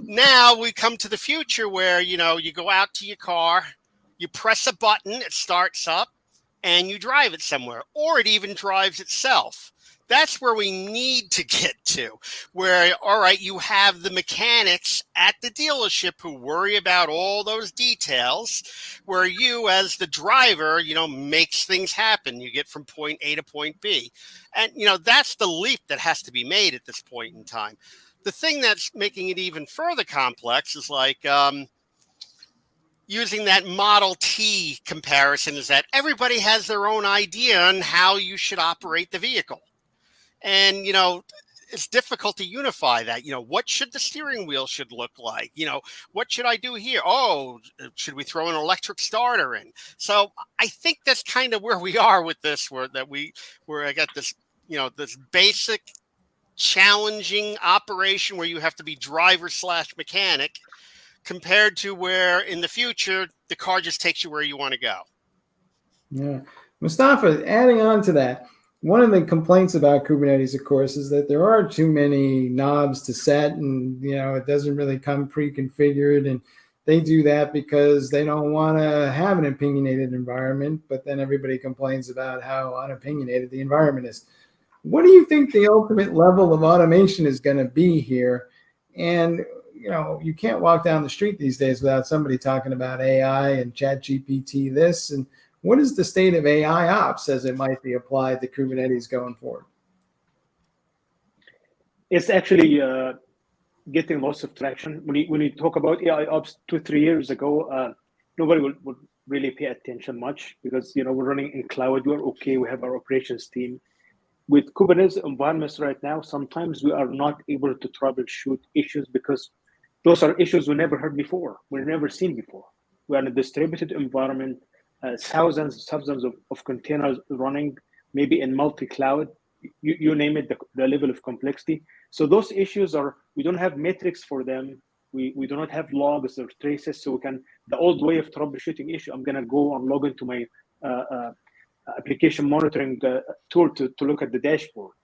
Now we come to the future where, you go out to your car, you press a button, it starts up, and you drive it somewhere, or it even drives itself. That's where we need to get to, where, all right, you have the mechanics at the dealership who worry about all those details, where you, as the driver, makes things happen. You get from point A to point B. And, that's the leap that has to be made at this point in time. The thing that's making it even further complex is like, using that Model T comparison, is that everybody has their own idea on how you should operate the vehicle. And, it's difficult to unify that. What should the steering wheel should look like? What should I do here? Oh, should we throw an electric starter in? So I think that's kind of where we are with this, where I got this, this basic challenging operation where you have to be driver/mechanic, compared to where in the future, the car just takes you where you want to go. Yeah. Mustafa, adding on to that, one of the complaints about Kubernetes, of course, is that there are too many knobs to set, and it doesn't really come pre-configured. And they do that because they don't want to have an opinionated environment, but then everybody complains about how unopinionated the environment is. What do you think the ultimate level of automation is going to be here? And you can't walk down the street these days without somebody talking about AI and ChatGPT this. And what is the state of AI ops as it might be applied to Kubernetes going forward? It's actually getting lots of traction. When you talk about AI ops 2-3 years ago, nobody would really pay attention much because we're running in cloud. We're okay. We have our operations team. With Kubernetes environments right now, sometimes we are not able to troubleshoot issues because those are issues we never heard before. We've never seen before. We are in a distributed environment, thousands of containers running, maybe in multi-cloud, you name it, the level of complexity. So those issues we don't have metrics for them. We do not have logs or traces. So the old way of troubleshooting issue, I'm going to go and log into my application monitoring tool to look at the dashboard.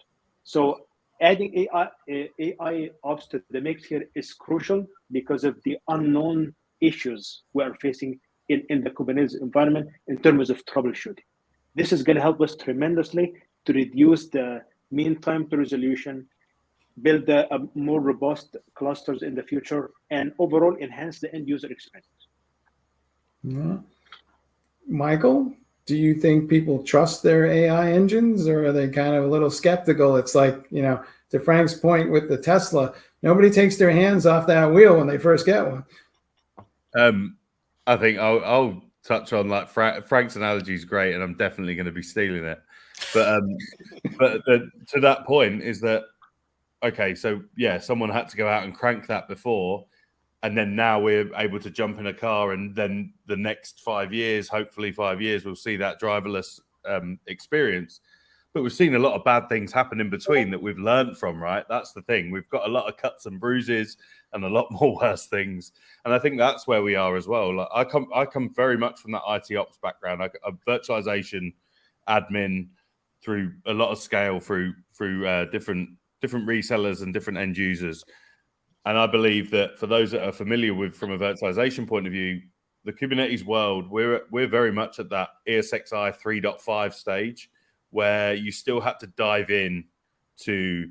So adding AI ops to the mix here is crucial because of the unknown issues we are facing in the Kubernetes environment in terms of troubleshooting. This is going to help us tremendously to reduce the mean time to resolution, build a more robust clusters in the future, and overall enhance the end user experience. Yeah. Michael, do you think people trust their AI engines, or are they kind of a little skeptical? It's like, to Frank's point with the Tesla, nobody takes their hands off that wheel when they first get one. I think I'll touch on Frank's analogy is great, and I'm definitely going to be stealing it. But to that point is that, okay, so yeah, someone had to go out and crank that before, and then now we're able to jump in a car, and then the next 5 years, hopefully 5 years, we'll see that driverless experience. But we've seen a lot of bad things happen in between that we've learned from, right? That's the thing. We've got a lot of cuts and bruises and a lot more worse things. And I think that's where we are as well. Like I come very much from that IT ops background. I'm virtualization admin through a lot of scale through different resellers and different end users. And I believe that for those that are familiar with from a virtualization point of view, the Kubernetes world, we're very much at that ESXi 3.5 stage, where you still had to dive in to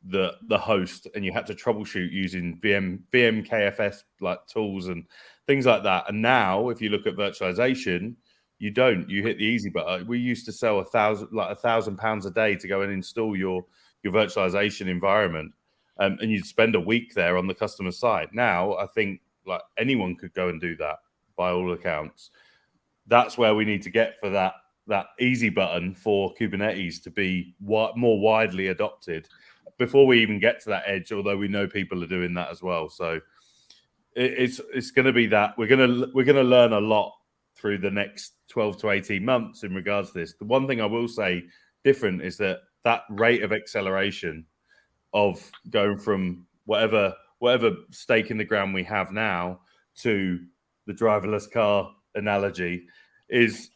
the host and you had to troubleshoot using VMKFS like tools and things like that. And now, if you look at virtualization, you hit the easy button. We used to sell £1,000 a day to go and install your virtualization environment, and you'd spend a week there on the customer side. Now, I think like anyone could go and do that by all accounts. That's where we need to get for that easy button for Kubernetes to be more widely adopted before we even get to that edge, although we know people are doing that as well. So it's going to be that we're going to learn a lot through the next 12 to 18 months in regards to this. The one thing I will say different is that rate of acceleration of going from whatever stake in the ground we have now to the driverless car analogy is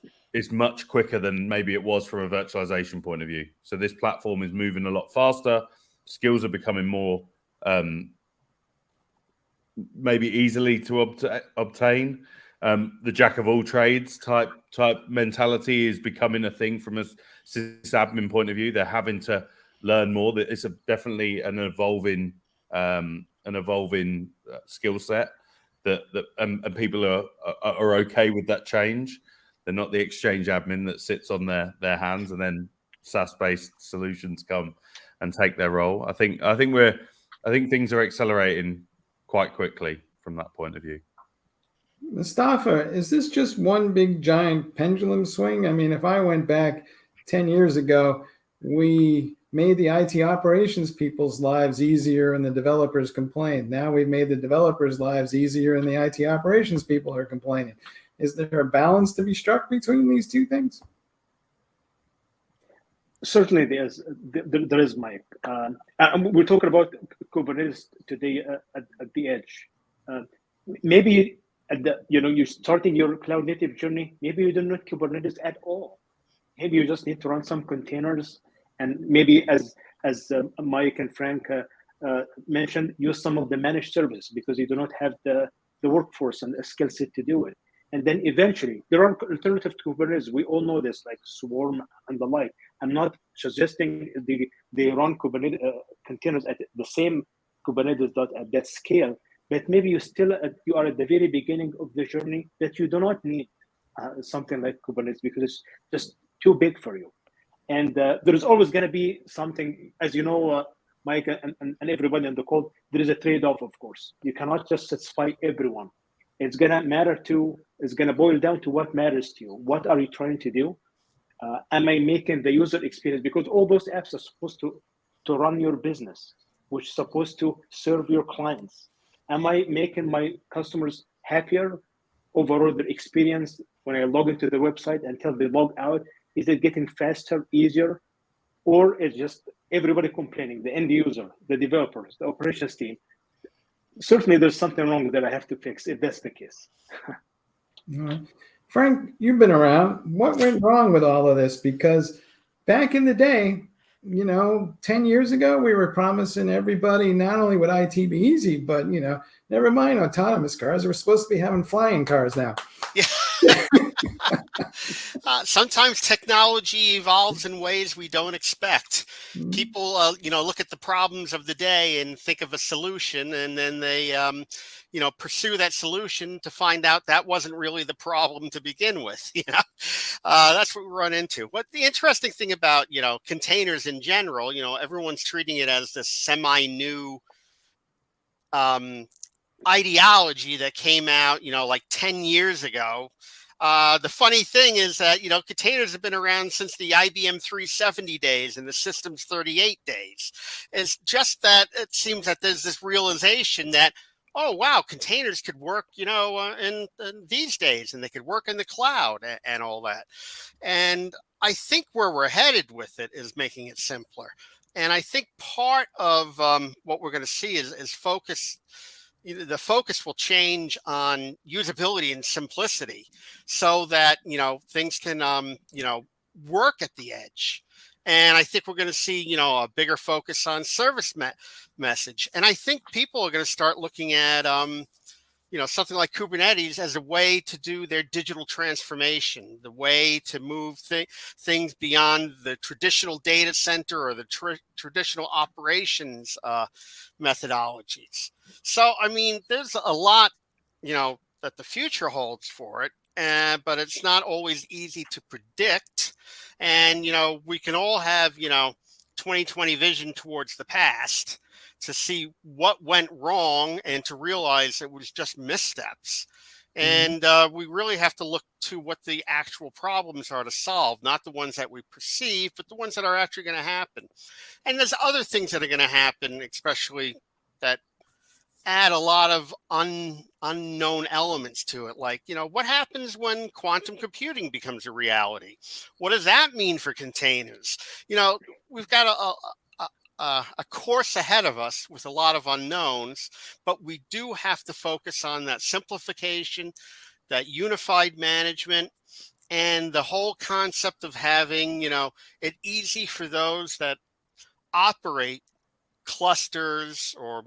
much quicker than maybe it was from a virtualization point of view. So this platform is moving a lot faster. Skills are becoming more maybe easily to obtain. The jack of all trades type mentality is becoming a thing from a sysadmin point of view. They're having to learn more. That it's definitely an evolving skill set and people are okay with that change. They're not the exchange admin that sits on their hands and then SaaS-based solutions come and take their role. I think things are accelerating quite quickly from that point of view. Mustafa, is this just one big giant pendulum swing? I mean, if I went back 10 years ago, we made the IT operations people's lives easier and the developers complained. Now we've made the developers' lives easier and the IT operations people are complaining. Is there a balance to be struck between these two things? Certainly there is, Mike. We're talking about Kubernetes today at the edge. Maybe you're starting your cloud native journey. Maybe you don't need Kubernetes at all. Maybe you just need to run some containers, and maybe as Mike and Frank mentioned, use some of the managed service because you do not have the workforce and the skill set to do it. And then eventually, there are alternatives to Kubernetes. We all know this, like Swarm and the like. I'm not suggesting they run Kubernetes containers at the same Kubernetes at that scale, but maybe you are at the very beginning of the journey that you do not need something like Kubernetes because it's just too big for you. And there is always going to be something, as you know, Mike and everybody on the call, there is a trade-off, of course. You cannot just satisfy everyone. It's going to boil down to what matters to you. What are you trying to do? Am I making the user experience? Because all those apps are supposed to run your business, which is supposed to serve your clients. Am I making my customers happier overall, their experience when I log into the website until they log out? Is it getting faster, easier? Or is just everybody complaining, the end user, the developers, the operations team? Certainly there's something wrong that I have to fix if that's the case. All right. Frank, you've been around. What went wrong with all of this? Because back in the day, 10 years ago, we were promising everybody not only would IT be easy, but, never mind autonomous cars. We're supposed to be having flying cars now. Yeah. Sometimes technology evolves in ways we don't expect. Mm-hmm. People, look at the problems of the day and think of a solution, and then they, pursue that solution to find out that wasn't really the problem to begin with. That's what we run into. What the interesting thing about, containers in general, everyone's treating it as this semi-new ideology that came out, like 10 years ago. The funny thing is that, containers have been around since the IBM 370 days and the Systems 38 days. It's just that it seems that there's this realization that, oh, wow, containers could work, in these days, and they could work in the cloud and all that. And I think where we're headed with it is making it simpler. And I think part of what we're going to see is focus. The focus will change on usability and simplicity so that, things can, work at the edge. And I think we're going to see, a bigger focus on service message. And I think people are going to start looking at, something like Kubernetes as a way to do their digital transformation, the way to move things beyond the traditional data center or the traditional operations methodologies. So, I mean, there's a lot, that the future holds for it, but it's not always easy to predict. And, we can all have, 2020 vision towards the past to see what went wrong and to realize it was just missteps. And we really have to look to what the actual problems are to solve, not the ones that we perceive, but the ones that are actually going to happen. And there's other things that are going to happen, especially that add a lot of unknown elements to it. Like, what happens when quantum computing becomes a reality? What does that mean for containers? We've got a course ahead of us with a lot of unknowns, but we do have to focus on that simplification, that unified management, and the whole concept of having, it easy for those that operate clusters or,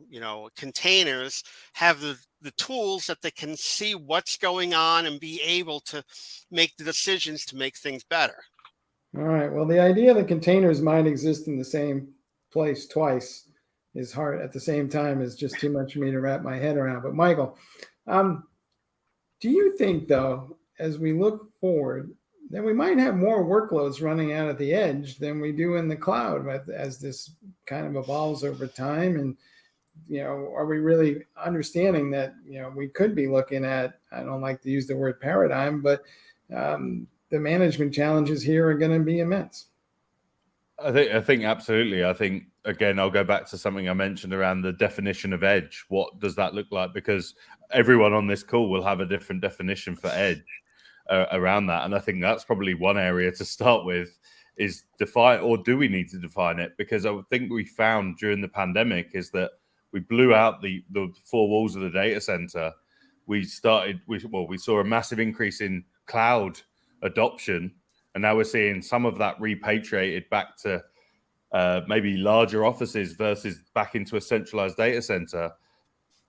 containers, have the tools that they can see what's going on and be able to make the decisions to make things better. All right. Well, the idea that containers might exist in the same place twice is hard at the same time is just too much for me to wrap my head around. But Michael, do you think, though, as we look forward, that we might have more workloads running out at the edge than we do in the cloud as this kind of evolves over time? And, are we really understanding that, we could be looking at, I don't like to use the word paradigm, but the management challenges here are going to be immense. I think absolutely. I think, again, I'll go back to something I mentioned around the definition of edge. What does that look like? Because everyone on this call will have a different definition for edge around that. And I think that's probably one area to start with, is define, or do we need to define it? Because I think we found during the pandemic is that we blew out the four walls of the data center. We saw a massive increase in cloud adoption. And now we're seeing some of that repatriated back to maybe larger offices versus back into a centralized data center.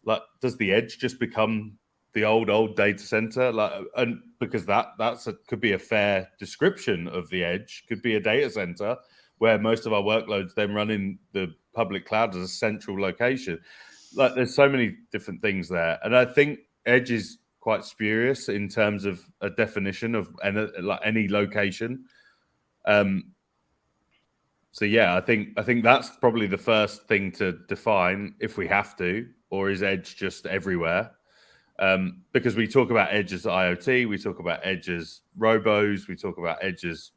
Like, does the edge just become the old data center? And because could be a fair description of the edge, could be a data center where most of our workloads then run in the public cloud as a central location. Like, there's so many different things there, and I think edge is quite spurious in terms of a definition of any location. So yeah, I think that's probably the first thing to define, if we have to, or is edge just everywhere? Because we talk about edge as IoT, we talk about edge as robos, we talk about edge as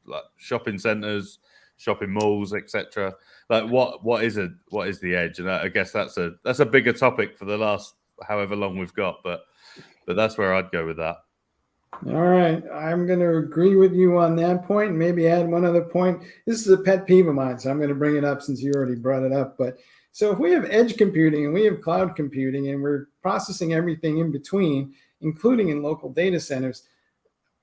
like shopping centers, shopping malls, etc. Like, what is the edge? And I guess that's a bigger topic for the last however long we've got, but that's where I'd go with that. All right, I'm going to agree with you on that point. Maybe add one other point. This is a pet peeve of mine, so I'm going to bring it up since you already brought it up. But so if we have edge computing and we have cloud computing and we're processing everything in between, including in local data centers,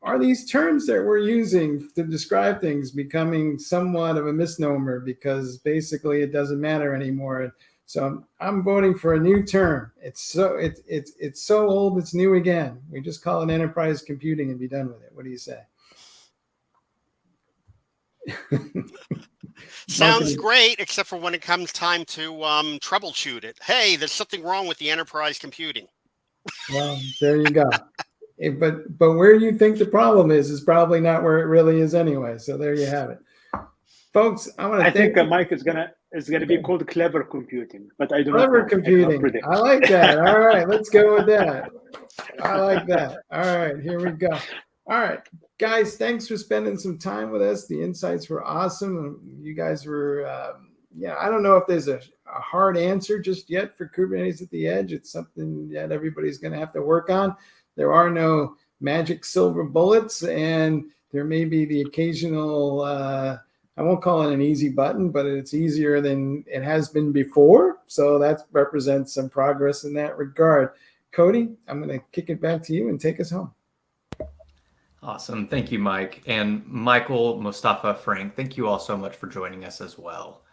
are these terms that we're using to describe things becoming somewhat of a misnomer, because basically it doesn't matter anymore? So I'm voting for a new term. It's so old, it's new again. We just call it enterprise computing and be done with it. What do you say? Sounds great, except for when it comes time to troubleshoot it. Hey, there's something wrong with the enterprise computing. Well, there you go. But where you think the problem is probably not where it really is anyway. So there you have it, folks. I think Mike is gonna be called clever computing, but I don't know. Clever computing. I like that. All right, let's go with that. I like that. All right, here we go. All right, guys, thanks for spending some time with us. The insights were awesome. You guys were, I don't know if there's a hard answer just yet for Kubernetes at the edge. It's something that everybody's going to have to work on. There are no magic silver bullets, and there may be the occasional, I won't call it an easy button, but it's easier than it has been before. So that represents some progress in that regard. Cody, I'm going to kick it back to you and take us home. Awesome. Thank you, Mike. And Michael, Mustafa, Frank, thank you all so much for joining us as well.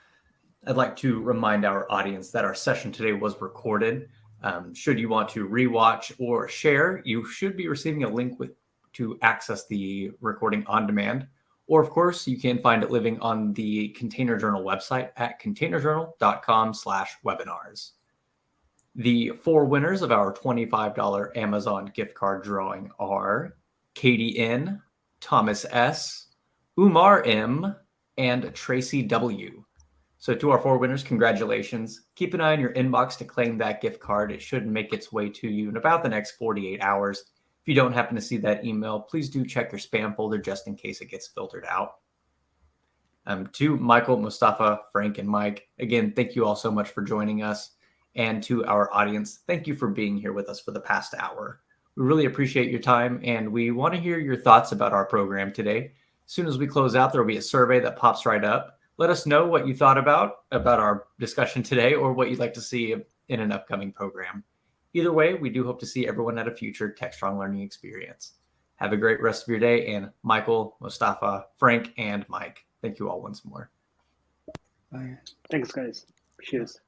I'd like to remind our audience that our session today was recorded. Should you want to rewatch or share, you should be receiving a link to access the recording on demand. Or, of course, you can find it living on the Container Journal website at containerjournal.com/webinars. The 4 winners of our $25 Amazon gift card drawing are Katie N., Thomas S., Umar M., and Tracy W. So to our 4 winners, congratulations. Keep an eye on your inbox to claim that gift card. It should make its way to you in about the next 48 hours. If you don't happen to see that email, please do check your spam folder just in case it gets filtered out. To Michael, Mustafa, Frank, and Mike, again, thank you all so much for joining us. And to our audience, thank you for being here with us for the past hour. We really appreciate your time, and we want to hear your thoughts about our program today. As soon as we close out, there will be a survey that pops right up. Let us know what you thought about our discussion today, or what you'd like to see in an upcoming program. Either way, we do hope to see everyone at a future Techstrong learning experience. Have a great rest of your day. And Michael, Mustafa, Frank, and Mike, thank you all once more. Bye. Thanks, guys. Cheers.